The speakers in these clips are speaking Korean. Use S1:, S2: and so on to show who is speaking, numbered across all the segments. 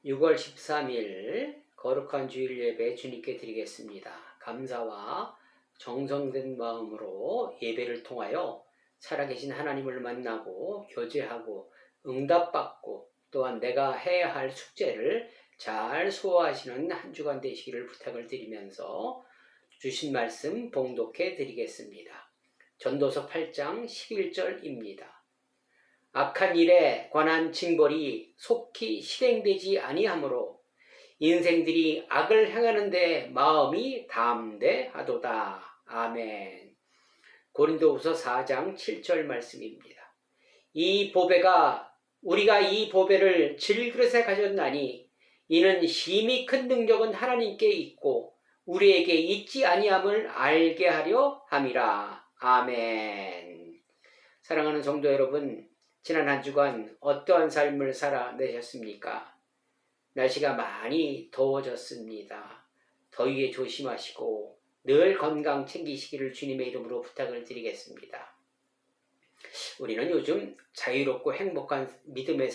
S1: 6월 13일 거룩한 주일 예배 주님께 드리겠습니다. 감사와 정성된 마음으로 예배를 통하여 살아계신 하나님을 만나고 교제하고 응답받고 또한 내가 해야 할 숙제를 잘 소화하시는 한 주간 되시기를 부탁을 드리면서 주신 말씀 봉독해 드리겠습니다. 전도서 8장 11절입니다. 악한 일에 관한 징벌이 속히 실행되지 아니하므로 인생들이 악을 행하는 데 마음이 담대하도다. 아멘. 고린도후서 4장 7절 말씀입니다. 우리가 이 보배를 질그릇에 가졌나니 이는 심히 큰 능력은 하나님께 있고 우리에게 있지 아니함을 알게 하려 함이라. 아멘. 사랑하는 성도 여러분, 지난 한 주간 어떠한 삶을 살아내셨습니까? 날씨가 많이 더워졌습니다. 더위에 조심하시고 늘 건강 챙기시기를 주님의 이름으로 부탁을 드리겠습니다. 우리는 요즘 자유롭고 행복한 믿음의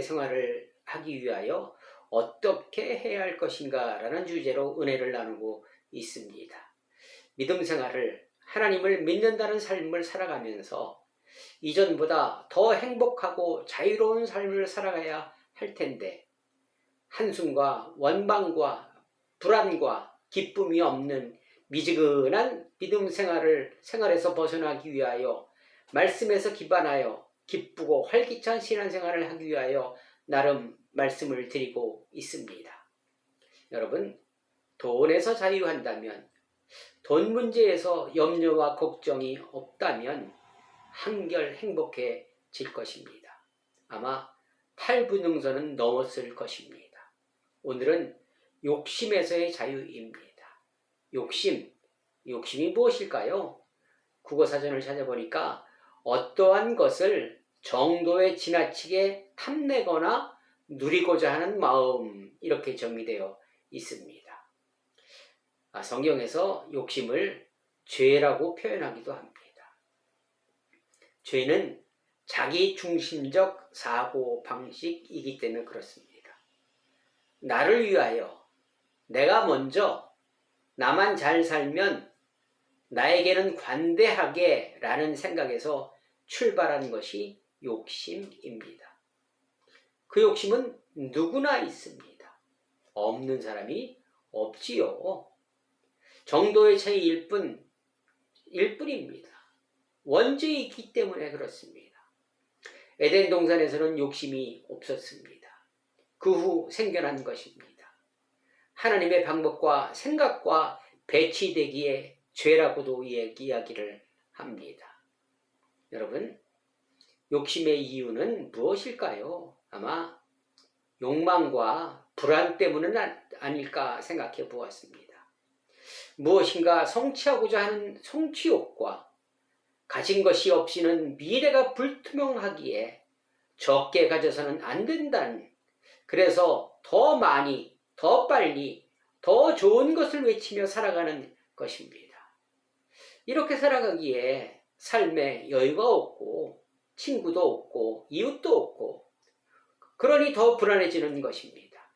S1: 생활을 하기 위하여 어떻게 해야 할 것인가 라는 주제로 은혜를 나누고 있습니다. 믿음 생활을, 하나님을 믿는다는 삶을 살아가면서 이전보다 더 행복하고 자유로운 삶을 살아가야 할 텐데 한숨과 원망과 불안과 기쁨이 없는 미지근한 믿음 생활에서 벗어나기 위하여 말씀에서 기반하여 기쁘고 활기찬 신앙생활을 하기 위하여 나름 말씀을 드리고 있습니다. 여러분, 돈에서 자유한다면, 돈 문제에서 염려와 걱정이 없다면 한결 행복해질 것입니다. 아마 탈부능선은 넘었을 것입니다. 오늘은 욕심에서의 자유입니다. 욕심이 무엇일까요? 국어사전을 찾아보니까 어떠한 것을 정도에 지나치게 탐내거나 누리고자 하는 마음, 이렇게 정의되어 있습니다. 성경에서 욕심을 죄라고 표현하기도 합니다. 죄는 자기 중심적 사고 방식이기 때문에 그렇습니다. 나를 위하여, 내가 먼저, 나만 잘 살면 나에게는 관대하게 라는 생각에서 출발한 것이 욕심입니다. 그 욕심은 누구나 있습니다. 없는 사람이 없지요. 정도의 차이일 뿐입니다. 원죄에 있기 때문에 그렇습니다. 에덴 동산에서는 욕심이 없었습니다. 그 후 생겨난 것입니다. 하나님의 방법과 생각과 배치되기에 죄라고도 이야기를 합니다. 여러분, 욕심의 이유는 무엇일까요? 아마 욕망과 불안 때문은 아닐까 생각해 보았습니다. 무엇인가 성취하고자 하는 성취욕과 가진 것이 없이는 미래가 불투명하기에 적게 가져서는 안 된다는, 그래서 더 많이, 더 빨리, 더 좋은 것을 외치며 살아가는 것입니다. 이렇게 살아가기에 삶에 여유가 없고 친구도 없고 이웃도 없고 그러니 더 불안해지는 것입니다.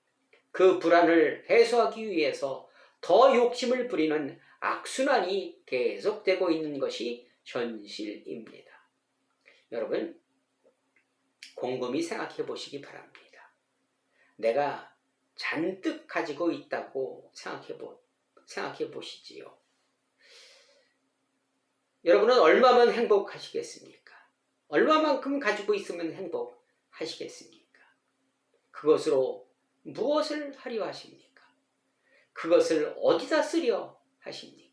S1: 그 불안을 해소하기 위해서 더 욕심을 부리는 악순환이 계속되고 있는 것이 현실입니다. 여러분, 곰곰이 생각해 보시기 바랍니다. 내가 잔뜩 가지고 있다고 생각해 보시지요. 여러분은 얼마만 행복하시겠습니까? 얼마만큼 가지고 있으면 행복하시겠습니까? 그것으로 무엇을 하려 하십니까? 그것을 어디다 쓰려 하십니까?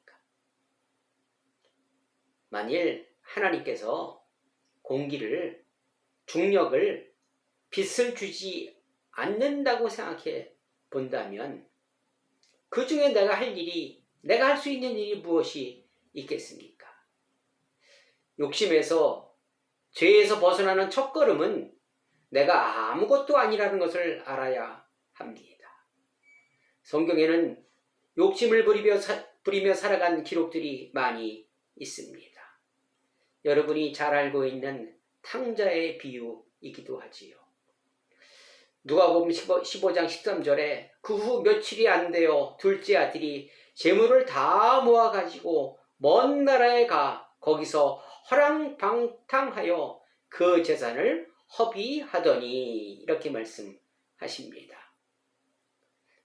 S1: 만일 하나님께서 공기를, 중력을, 빛을 주지 않는다고 생각해 본다면 그 중에 내가 할 수 있는 일이 무엇이 있겠습니까? 욕심에서, 죄에서 벗어나는 첫걸음은 내가 아무것도 아니라는 것을 알아야 합니다. 성경에는 욕심을 부리며 살아간 기록들이 많이 있습니다. 여러분이 잘 알고 있는 탕자의 비유이기도 하지요. 누가복음 15장 13절에 그 후 며칠이 안 되어 둘째 아들이 재물을 다 모아가지고 먼 나라에 가 거기서 허랑방탕하여 그 재산을 허비하더니 이렇게 말씀하십니다.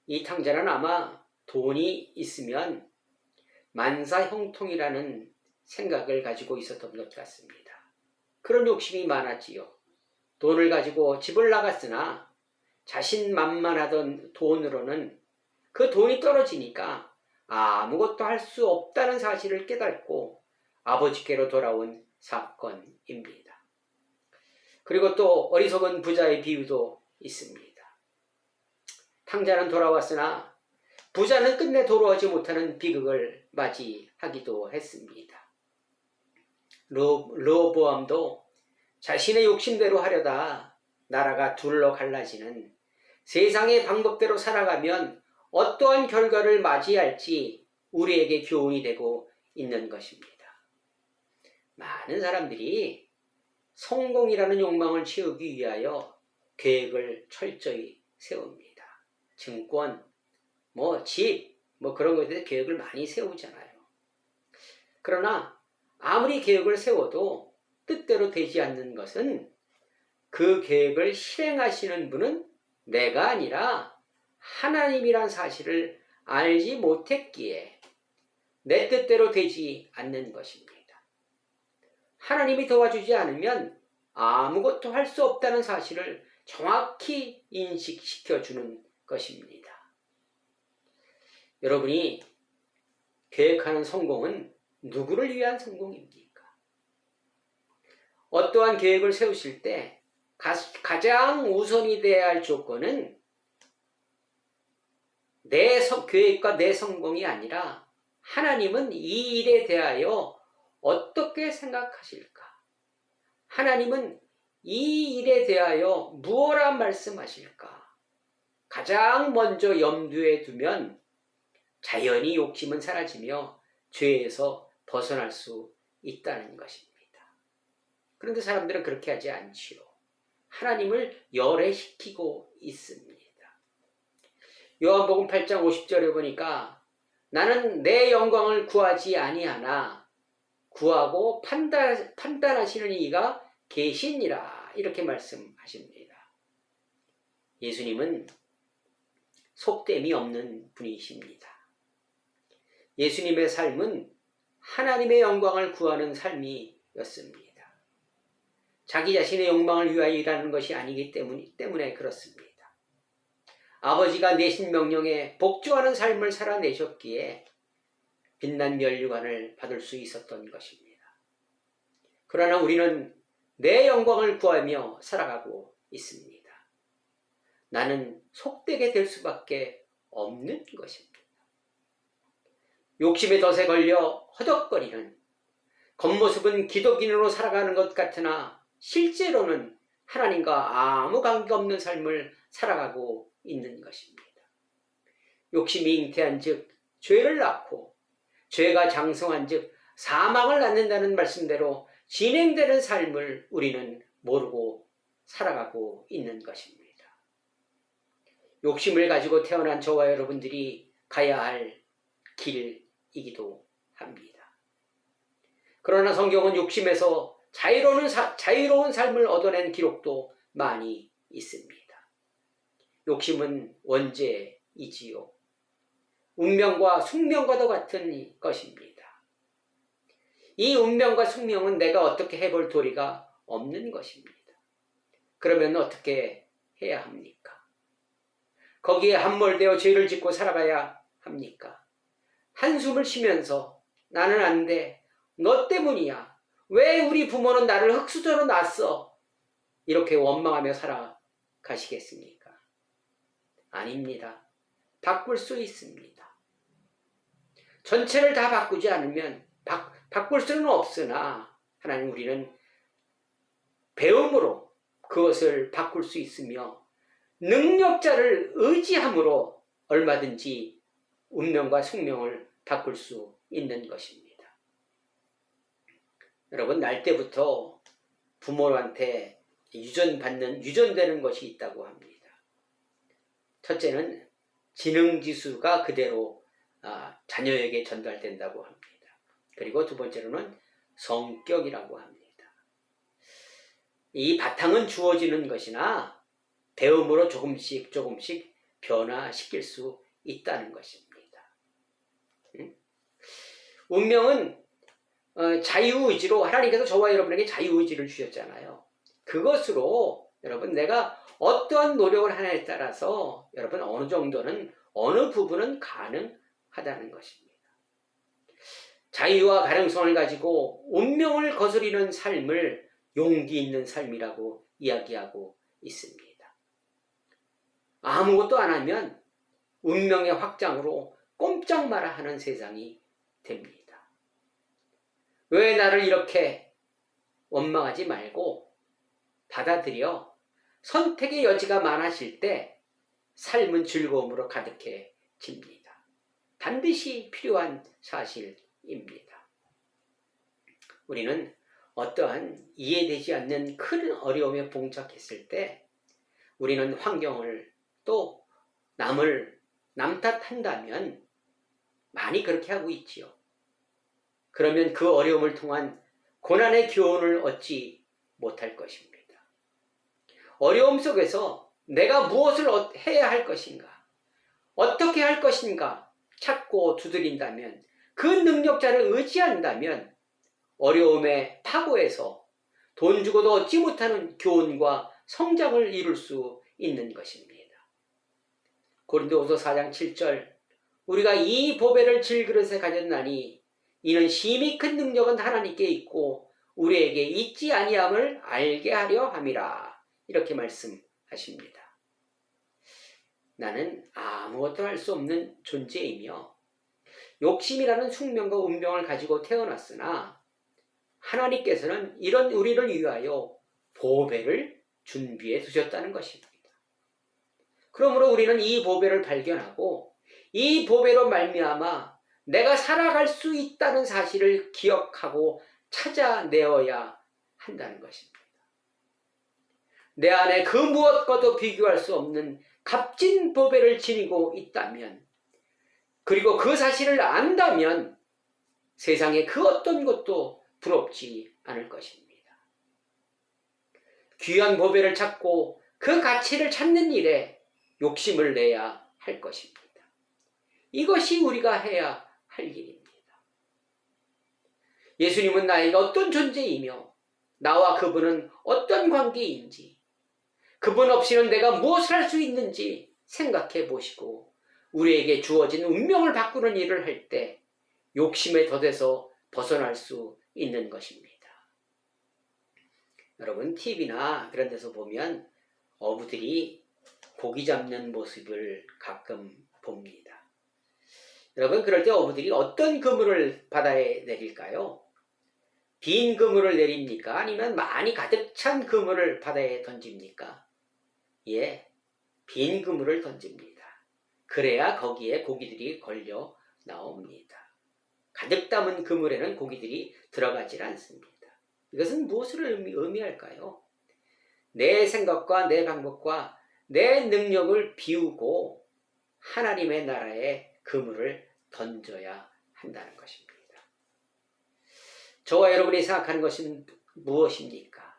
S1: 이 탕자는 아마 돈이 있으면 만사형통이라는 생각을 가지고 있었던 것 같습니다. 그런 욕심이 많았지요. 돈을 가지고 집을 나갔으나 자신만만하던 돈으로는 그 돈이 떨어지니까 아무것도 할 수 없다는 사실을 깨닫고 아버지께로 돌아온 사건입니다. 그리고 또 어리석은 부자의 비유도 있습니다. 탕자는 돌아왔으나 부자는 끝내 돌아오지 못하는 비극을 맞이하기도 했습니다. 르호보암도 자신의 욕심대로 하려다 나라가 둘러 갈라지는 세상의 방법대로 살아가면 어떠한 결과를 맞이할지 우리에게 교훈이 되고 있는 것입니다. 많은 사람들이 성공이라는 욕망을 채우기 위하여 계획을 철저히 세웁니다. 증권, 집, 그런 것에 대해 계획을 많이 세우잖아요. 그러나 아무리 계획을 세워도 뜻대로 되지 않는 것은 그 계획을 실행하시는 분은 내가 아니라 하나님이란 사실을 알지 못했기에 내 뜻대로 되지 않는 것입니다. 하나님이 도와주지 않으면 아무것도 할 수 없다는 사실을 정확히 인식시켜주는 것입니다. 여러분이 계획하는 성공은 누구를 위한 성공입니까? 어떠한 계획을 세우실 때 가장 우선이 되어야 할 조건은 내 계획과 내 성공이 아니라 하나님은 이 일에 대하여 어떻게 생각하실까? 하나님은 이 일에 대하여 무엇라 말씀하실까? 가장 먼저 염두에 두면 자연히 욕심은 사라지며 죄에서 벗어날 수 있다는 것입니다. 그런데 사람들은 그렇게 하지 않지요. 하나님을 열애시키고 있습니다. 요한복음 8장 50절에 보니까 나는 내 영광을 구하지 아니하나 구하고 판단하시는 이가 계시니라 이렇게 말씀하십니다. 예수님은 속됨이 없는 분이십니다. 예수님의 삶은 하나님의 영광을 구하는 삶이었습니다. 자기 자신의 욕망을 위하여 일하는 것이 아니기 때문에 그렇습니다. 아버지가 내신 명령에 복종하는 삶을 살아내셨기에 빛난 면류관을 받을 수 있었던 것입니다. 그러나 우리는 내 영광을 구하며 살아가고 있습니다. 나는 속되게 될 수밖에 없는 것입니다. 욕심의 덫에 걸려 허덕거리는, 겉모습은 기독인으로 살아가는 것 같으나 실제로는 하나님과 아무 관계없는 삶을 살아가고 있는 것입니다. 욕심이 잉태한 즉 죄를 낳고 죄가 장성한 즉 사망을 낳는다는 말씀대로 진행되는 삶을 우리는 모르고 살아가고 있는 것입니다. 욕심을 가지고 태어난 저와 여러분들이 가야 할 길이기도 합니다. 그러나 성경은 욕심에서 자유로운 삶을 얻어낸 기록도 많이 있습니다. 욕심은 원죄이지요. 운명과 숙명과도 같은 것입니다. 이 운명과 숙명은 내가 어떻게 해볼 도리가 없는 것입니다. 그러면 어떻게 해야 합니까? 거기에 함몰되어 죄를 짓고 살아가야 합니까? 한숨을 쉬면서 나는 안 돼. 너 때문이야. 왜 우리 부모는 나를 흙수저로 놨어? 이렇게 원망하며 살아가시겠습니까? 아닙니다. 바꿀 수 있습니다. 전체를 다 바꾸지 않으면 바꿀 수는 없으나 하나님 우리는 배움으로 그것을 바꿀 수 있으며 능력자를 의지함으로 얼마든지 운명과 숙명을 바꿀 수 있는 것입니다. 여러분, 날 때부터 부모한테 유전되는 것이 있다고 합니다. 첫째는 지능지수가 그대로 자녀에게 전달된다고 합니다. 그리고 두 번째로는 성격이라고 합니다. 이 바탕은 주어지는 것이나 배움으로 조금씩 변화시킬 수 있다는 것입니다. 운명은 자유의지로, 하나님께서 저와 여러분에게 자유의지를 주셨잖아요. 그것으로 여러분, 내가 어떠한 노력을 하냐에 따라서 여러분 어느 정도는, 어느 부분은 가능하다는 것입니다. 자유와 가능성을 가지고 운명을 거스리는 삶을 용기 있는 삶이라고 이야기하고 있습니다. 아무것도 안 하면 운명의 확장으로 꼼짝 마라 하는 세상이 됩니다. 왜 나를 이렇게 원망하지 말고 받아들여 선택의 여지가 많아질 때 삶은 즐거움으로 가득해집니다. 반드시 필요한 사실입니다. 우리는 어떠한 이해되지 않는 큰 어려움에 봉착했을 때 우리는 환경을 또 남을 남탓한다면 많이 그렇게 하고 있지요. 그러면 그 어려움을 통한 고난의 교훈을 얻지 못할 것입니다. 어려움 속에서 내가 무엇을 해야 할 것인가, 어떻게 할 것인가 찾고 두드린다면, 그 능력자를 의지한다면 어려움의 파고에서 돈 주고도 얻지 못하는 교훈과 성장을 이룰 수 있는 것입니다. 고린도후서 4장 7절, 우리가 이 보배를 질그릇에 가졌나니 이는 심히 큰 능력은 하나님께 있고 우리에게 있지 아니함을 알게 하려 함이라, 이렇게 말씀하십니다. 나는 아무것도 할 수 없는 존재이며 욕심이라는 숙명과 운명을 가지고 태어났으나 하나님께서는 이런 우리를 위하여 보배를 준비해 두셨다는 것입니다. 그러므로 우리는 이 보배를 발견하고 이 보배로 말미암아 내가 살아갈 수 있다는 사실을 기억하고 찾아내어야 한다는 것입니다. 내 안에 그 무엇과도 비교할 수 없는 값진 보배를 지니고 있다면, 그리고 그 사실을 안다면 세상에 그 어떤 것도 부럽지 않을 것입니다. 귀한 보배를 찾고 그 가치를 찾는 일에 욕심을 내야 할 것입니다. 이것이 우리가 해야 할 일입니다. 예수님은 나에게 어떤 존재이며 나와 그분은 어떤 관계인지, 그분 없이는 내가 무엇을 할 수 있는지 생각해 보시고 우리에게 주어진 운명을 바꾸는 일을 할 때 욕심에 덧에서 벗어날 수 있는 것입니다. 여러분, TV나 그런 데서 보면 어부들이 고기 잡는 모습을 가끔 봅니다. 여러분, 그럴 때 어부들이 어떤 그물을 바다에 내릴까요? 빈 그물을 내립니까? 아니면 많이 가득 찬 그물을 바다에 던집니까? 예, 빈 그물을 던집니다. 그래야 거기에 고기들이 걸려 나옵니다. 가득 담은 그물에는 고기들이 들어가질 않습니다. 이것은 무엇을 의미할까요? 내 생각과 내 방법과 내 능력을 비우고 하나님의 나라에 그물을 던져야 한다는 것입니다. 저와 여러분이 생각하는 것은 무엇입니까?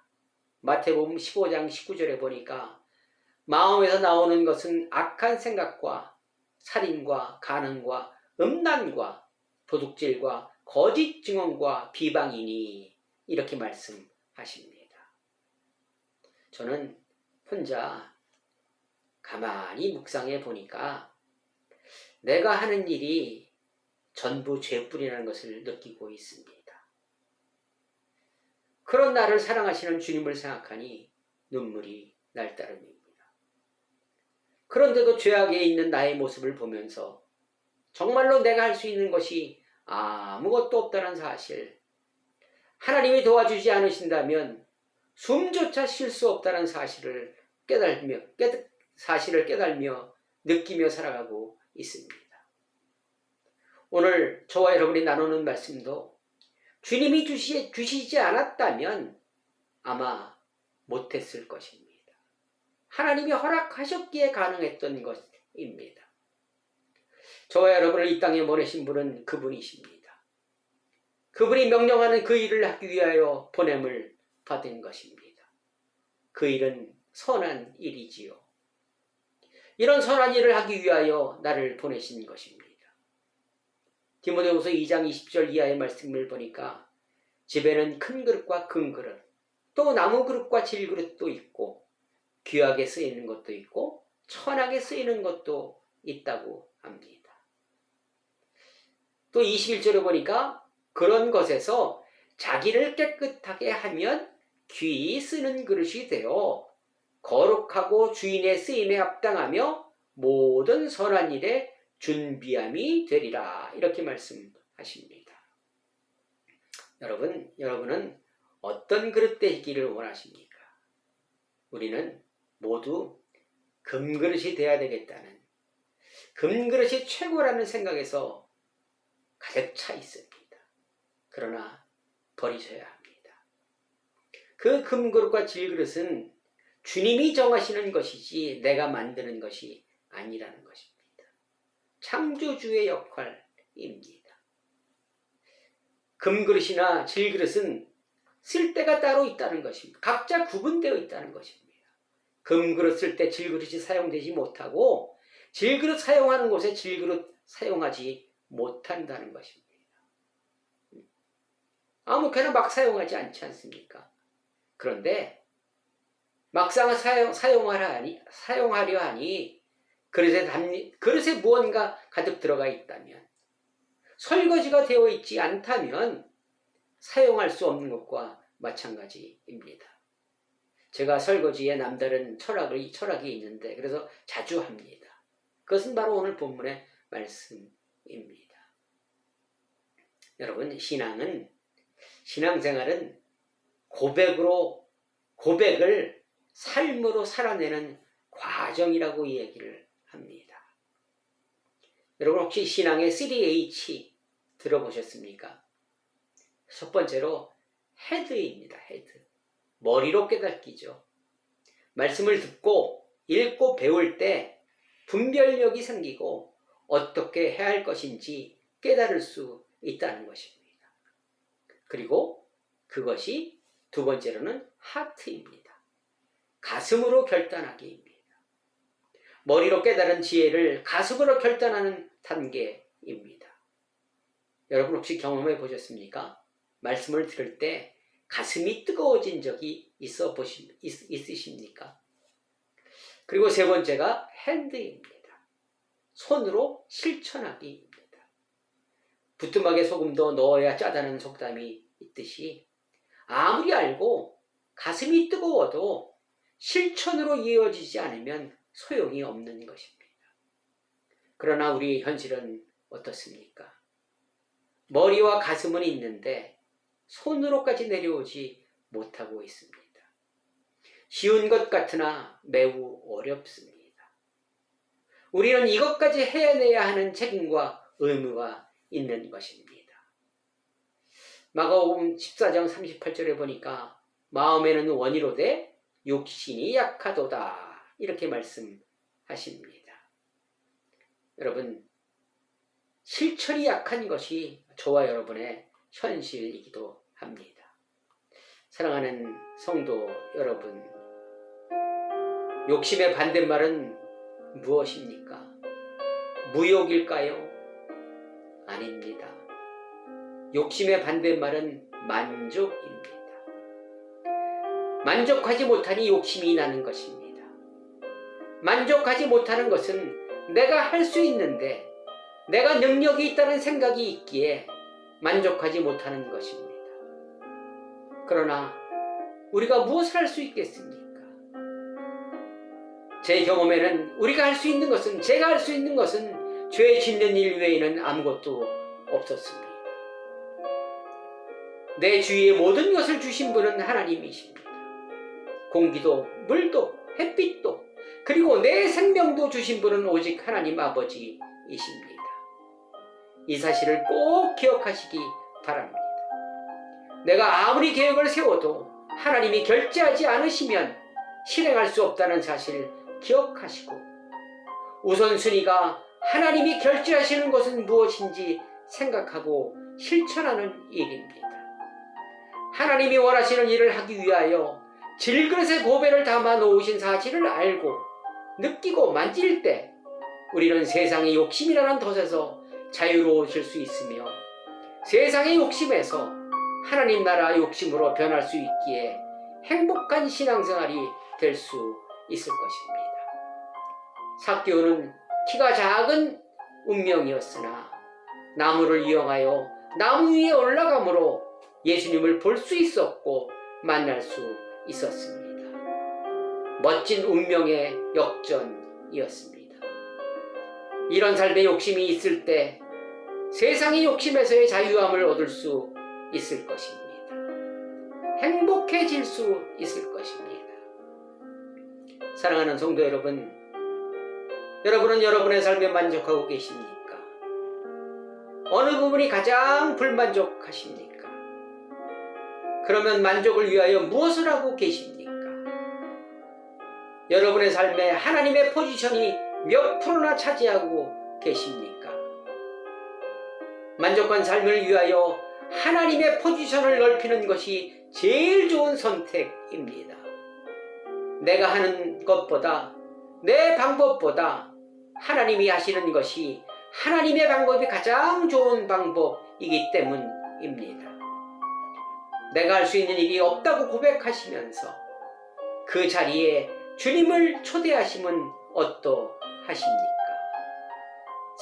S1: 마태복음 15장 19절에 보니까 마음에서 나오는 것은 악한 생각과 살인과 간음과 음란과 도둑질과 거짓 증언과 비방이니, 이렇게 말씀하십니다. 저는 혼자 가만히 묵상해 보니까 내가 하는 일이 전부 죄뿐이라는 것을 느끼고 있습니다. 그런 나를 사랑하시는 주님을 생각하니 눈물이 날 따름입니다. 그런데도 죄악에 있는 나의 모습을 보면서 정말로 내가 할 수 있는 것이 아무것도 없다는 사실, 하나님이 도와주지 않으신다면 숨조차 쉴 수 없다는 사실을 깨달며 느끼며 살아가고 있습니다. 오늘 저와 여러분이 나누는 말씀도 주님이 주시지 않았다면 아마 못했을 것입니다. 하나님이 허락하셨기에 가능했던 것입니다. 저와 여러분을 이 땅에 보내신 분은 그분이십니다. 그분이 명령하는 그 일을 하기 위하여 보냄을 받은 것입니다. 그 일은 선한 일이지요. 이런 선한 일을 하기 위하여 나를 보내신 것입니다. 디모데후서 2장 20절 이하의 말씀을 보니까 집에는 큰 그릇과 큰 그릇, 또 나무 그릇과 질 그릇도 있고 귀하게 쓰이는 것도 있고 천하게 쓰이는 것도 있다고 합니다. 또 21절에 보니까 그런 것에서 자기를 깨끗하게 하면 귀히 쓰는 그릇이 되어 거룩하고 주인의 쓰임에 합당하며 모든 선한 일에 준비함이 되리라. 이렇게 말씀하십니다. 여러분은 어떤 그릇 되기를 원하십니까? 우리는 모두 금그릇이 되어야 되겠다는, 금그릇이 최고라는 생각에서 가득 차 있습니다. 그러나 버리셔야 합니다. 그 금그릇과 질그릇은 주님이 정하시는 것이지 내가 만드는 것이 아니라는 것입니다. 창조주의 역할입니다. 금그릇이나 질그릇은 쓸데가 따로 있다는 것입니다. 각자 구분되어 있다는 것입니다. 금그릇 쓸 때 질그릇이 사용되지 못하고 질그릇 사용하는 곳에 질그릇 사용하지 못한다는 것입니다. 아무렇게나 막 사용하지 않지 않습니까? 그런데 막상 사용하려 하니 그릇에 무언가 가득 들어가 있다면, 설거지가 되어 있지 않다면 사용할 수 없는 것과 마찬가지입니다. 제가 설거지에 남다른 철학이 있는데 그래서 자주 합니다. 그것은 바로 오늘 본문의 말씀입니다. 여러분, 신앙생활은 고백을 삶으로 살아내는 과정이라고 얘기를 합니다. 여러분, 혹시 신앙의 3H 들어보셨습니까? 첫 번째로 헤드입니다. 헤드. 머리로 깨닫기죠. 말씀을 듣고 읽고 배울 때 분별력이 생기고 어떻게 해야 할 것인지 깨달을 수 있다는 것입니다. 그리고 그것이 두 번째로는 하트입니다. 가슴으로 결단하기입니다. 머리로 깨달은 지혜를 가슴으로 결단하는 단계입니다. 여러분 혹시 경험해 보셨습니까? 말씀을 들을 때 가슴이 뜨거워진 적이 있으십니까? 그리고 세 번째가 핸드입니다. 손으로 실천하기입니다. 부뚜막에 소금도 넣어야 짜다는 속담이 있듯이 아무리 알고 가슴이 뜨거워도 실천으로 이어지지 않으면 소용이 없는 것입니다. 그러나 우리 현실은 어떻습니까? 머리와 가슴은 있는데 손으로까지 내려오지 못하고 있습니다. 쉬운 것 같으나 매우 어렵습니다. 우리는 이것까지 해내야 하는 책임과 의무가 있는 것입니다. 마가복음 14장 38절에 보니까 마음에는 원이로되 육신이 약하도다 이렇게 말씀하십니다. 여러분, 실천이 약한 것이 저와 여러분의 현실이기도 합니다. 사랑하는 성도 여러분, 욕심의 반대말은 무엇입니까? 무욕일까요? 아닙니다. 욕심의 반대말은 만족입니다. 만족하지 못하니 욕심이 나는 것입니다. 만족하지 못하는 것은 내가 할 수 있는데 내가 능력이 있다는 생각이 있기에 만족하지 못하는 것입니다. 그러나 우리가 무엇을 할 수 있겠습니까? 제 경험에는 제가 할 수 있는 것은 죄 짓는 일 외에는 아무것도 없었습니다. 내 주위의 모든 것을 주신 분은 하나님이십니다. 공기도, 물도, 햇빛도, 그리고 내 생명도 주신 분은 오직 하나님 아버지이십니다. 이 사실을 꼭 기억하시기 바랍니다. 내가 아무리 계획을 세워도 하나님이 결재하지 않으시면 실행할 수 없다는 사실 기억하시고 우선순위가 하나님이 결제하시는 것은 무엇인지 생각하고 실천하는 일입니다. 하나님이 원하시는 일을 하기 위하여 질그릇에 보배를 담아 놓으신 사실을 알고 느끼고 만질 때 우리는 세상의 욕심이라는 덫에서 자유로워질 수 있으며 세상의 욕심에서 하나님 나라 욕심으로 변할 수 있기에 행복한 신앙생활이 될 수 있을 것입니다. 삭개오는 키가 작은 운명이었으나 나무를 이용하여 나무 위에 올라감으로 예수님을 볼 수 있었고 만날 수 있었습니다. 멋진 운명의 역전이었습니다. 이런 삶의 욕심이 있을 때 세상의 욕심에서의 자유함을 얻을 수 있을 것입니다. 행복해질 수 있을 것입니다. 사랑하는 성도 여러분, 여러분은 여러분의 삶에 만족하고 계십니까? 어느 부분이 가장 불만족하십니까? 그러면 만족을 위하여 무엇을 하고 계십니까? 여러분의 삶에 하나님의 포지션이 몇 프로나 차지하고 계십니까? 만족한 삶을 위하여 하나님의 포지션을 넓히는 것이 제일 좋은 선택입니다. 내가 하는 것보다 내 방법보다 하나님이 하시는 것이 하나님의 방법이 가장 좋은 방법이기 때문입니다. 내가 할 수 있는 일이 없다고 고백하시면서 그 자리에 주님을 초대하심은 어떠하십니까?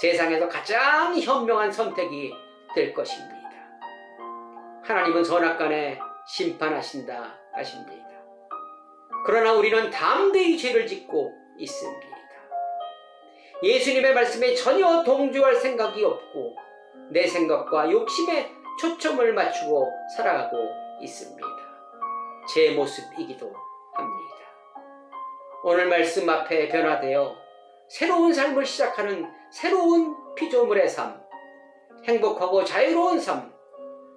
S1: 세상에서 가장 현명한 선택이 될 것입니다. 하나님은 선악간에 심판하신다 하십니다. 그러나 우리는 담대히 죄를 짓고 있습니다. 예수님의 말씀에 전혀 동조할 생각이 없고 내 생각과 욕심에 초점을 맞추고 살아가고 있습니다. 제 모습이기도 합니다. 오늘 말씀 앞에 변화되어 새로운 삶을 시작하는 새로운 피조물의 삶, 행복하고 자유로운 삶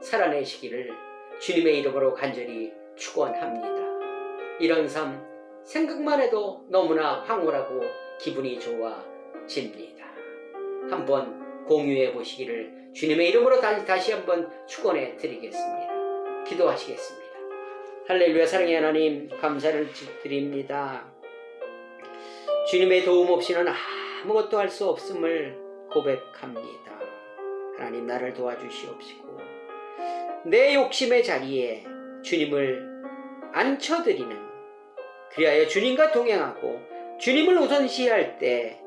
S1: 살아내시기를 주님의 이름으로 간절히 축원합니다. 이런 삶 생각만 해도 너무나 황홀하고 기분이 좋아집니다. 한번 공유해 보시기를 주님의 이름으로 다시 한번 축원해 드리겠습니다. 기도하시겠습니다. 할렐루야. 사랑의 하나님, 감사를 드립니다. 주님의 도움 없이는 아무것도 할 수 없음을 고백합니다. 하나님, 나를 도와주시옵시고 내 욕심의 자리에 주님을 앉혀드리는, 그리하여 주님과 동행하고 주님을 우선시할 때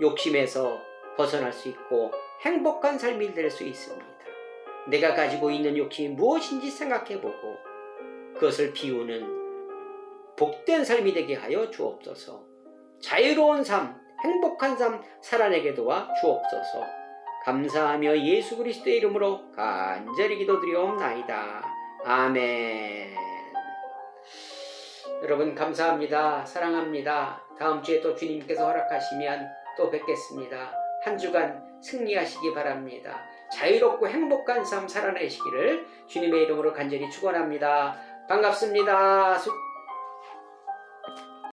S1: 욕심에서 벗어날 수 있고 행복한 삶이 될 수 있습니다. 내가 가지고 있는 욕심이 무엇인지 생각해보고 그것을 비우는 복된 삶이 되게 하여 주옵소서. 자유로운 삶, 행복한 삶 살아내게 도와 주옵소서. 감사하며 예수 그리스도의 이름으로 간절히 기도드리옵나이다. 아멘. 여러분 감사합니다. 사랑합니다. 다음 주에 또 주님께서 허락하시면 또 뵙겠습니다. 한 주간 승리하시기 바랍니다. 자유롭고 행복한 삶 살아내시기를 주님의 이름으로 간절히 축원합니다. 반갑습니다.